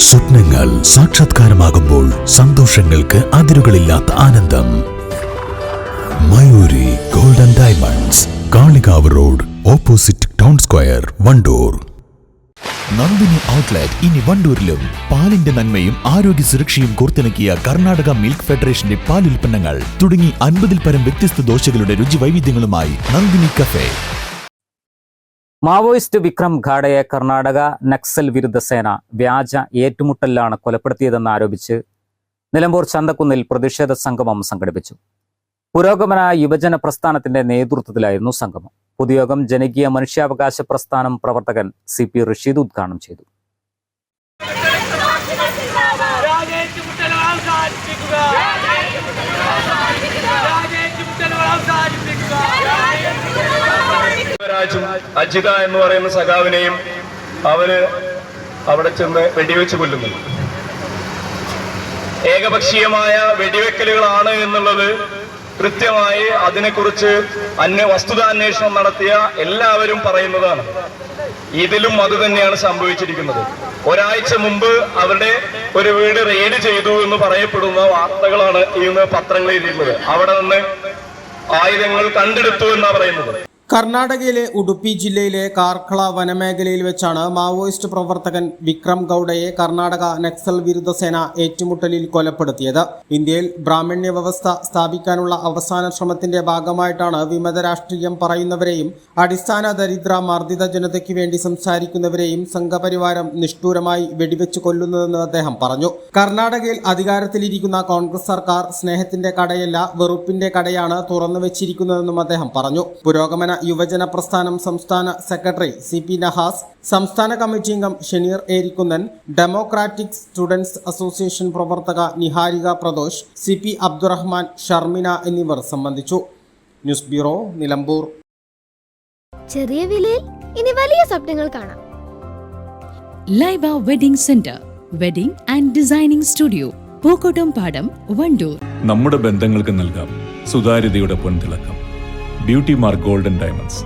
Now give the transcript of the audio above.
സ്വപ്നങ്ങൾ സാക്ഷാത്കാരമാകുമ്പോൾ സന്തോഷങ്ങൾക്ക് അതിരുകളില്ലാത്ത ആനന്ദം. Mayuri golden diamonds, Kalikavu road, opposite town square, Wandoor. Nandini outlet ഇനി വണ്ടൂരിലും. പാലിന്റെ നന്മയും ആരോഗ്യ സുരക്ഷയും കോർത്തിണക്കിയ കർണാടക മിൽക്ക് ഫെഡറേഷന്റെ പാലുൽപ്പന്നങ്ങൾ തുടങ്ങി 50-ൽ പരം വ്യത്യസ്ത ദോശകളുടെ രുചി വൈവിധ്യങ്ങളുമായി നന്ദിനി കഫേ. മാവോയിസ്റ്റ് വിക്രം ഖാഡയെ കർണാടക നക്സൽ വിരുദ്ധ സേന വ്യാജ ഏറ്റുമുട്ടലിലാണ് കൊലപ്പെടുത്തിയതെന്നാരോപിച്ച് നിലമ്പൂർ ചന്തക്കുന്നിൽ പ്രതിഷേധ സംഗമം സംഘടിപ്പിച്ചു. പുരോഗമന യുവജന പ്രസ്ഥാനത്തിന്റെ നേതൃത്വത്തിലായിരുന്നു സംഗമം. പൊതുയോഗം ജനകീയ മനുഷ്യാവകാശ പ്രസ്ഥാനം പ്രവർത്തകൻ CP റഷീദ് ഉദ്ഘാടനം ചെയ്തു. അജിത എന്ന് പറയുന്ന സഖാവിനെയും അവര് അവിടെ ചെന്ന് വെടിവെച്ച് കൊല്ലുന്നു. ഏകപക്ഷീയമായ വെടിവെക്കലുകളാണ് എന്നുള്ളത് കൃത്യമായി അതിനെക്കുറിച്ച് വസ്തുതാന്വേഷണം നടത്തിയ എല്ലാവരും പറയുന്നതാണ്. ഇതിലും അത് തന്നെയാണ് സംഭവിച്ചിരിക്കുന്നത്. ഒരാഴ്ച മുമ്പ് അവരുടെ ഒരു വീട് റെയ്ഡ് ചെയ്തു എന്ന് പറയപ്പെടുന്ന വാർത്തകളാണ് ഇന്ന് പത്രങ്ങളിൽ എഴുതിയിരുന്നത്. അവിടെ നിന്ന് ആയുധങ്ങൾ കണ്ടെടുത്തു എന്നാണ് പറയുന്നത്. കർണാടകയിലെ ഉടുപ്പി ജില്ലയിലെ കാർക്കള വനമേഖലയിൽ വെച്ചാണ് മാവോയിസ്റ്റ് പ്രവർത്തകൻ വിക്രം ഗൌഡയെ കർണാടക നക്സൽ വിരുദ്ധ സേന ഏറ്റുമുട്ടലിൽ കൊലപ്പെടുത്തിയത്. ഇന്ത്യയിൽ ബ്രാഹ്മണ്യ വ്യവസ്ഥ സ്ഥാപിക്കാനുള്ള അവസാന ശ്രമത്തിന്റെ ഭാഗമായിട്ടാണ് വിമത രാഷ്ട്രീയം പറയുന്നവരെയും അടിസ്ഥാന ദരിദ്ര മർദ്ദിത ജനതയ്ക്ക് വേണ്ടി സംസാരിക്കുന്നവരെയും സംഘപരിവാരം നിഷ്ഠൂരമായി വെടിവെച്ച് കൊല്ലുന്നതെന്ന് അദ്ദേഹം പറഞ്ഞു. കർണാടകയിൽ അധികാരത്തിലിരിക്കുന്ന കോൺഗ്രസ് സർക്കാർ സ്നേഹത്തിന്റെ കടയല്ല, വെറുപ്പിന്റെ കടയാണ് തുറന്നു വെച്ചിരിക്കുന്നതെന്നും അദ്ദേഹം പറഞ്ഞു. പുരോഗമന യുവജന പ്രസ്ഥാനം സംസ്ഥാന സെക്രട്ടറി CP നഹാസ്, സംസ്ഥാന കമ്മിറ്റി അംഗം Shenir Erikkunnan, democratic students association പ്രവർത്തക നിഹാരിക പ്രദോഷ്, CP അബ്ദുറഹ്മാൻ, ഷർമിന എന്നിവർ സംബന്ധിച്ചു. News bureau, Nilambur. ചെറിയ വിലയിൽ ഇനി വലിയ സ്വപ്നങ്ങൾ കാണാം. Laiba wedding centre, wedding and designing studio, Pookkottumpadam, Wandoor. നമ്മുടെ ബന്ധങ്ങൾക്ക് നൽകാം സുതാര്യതയുടെ പൊൻതിളക്കം. Beauty mark golden diamonds.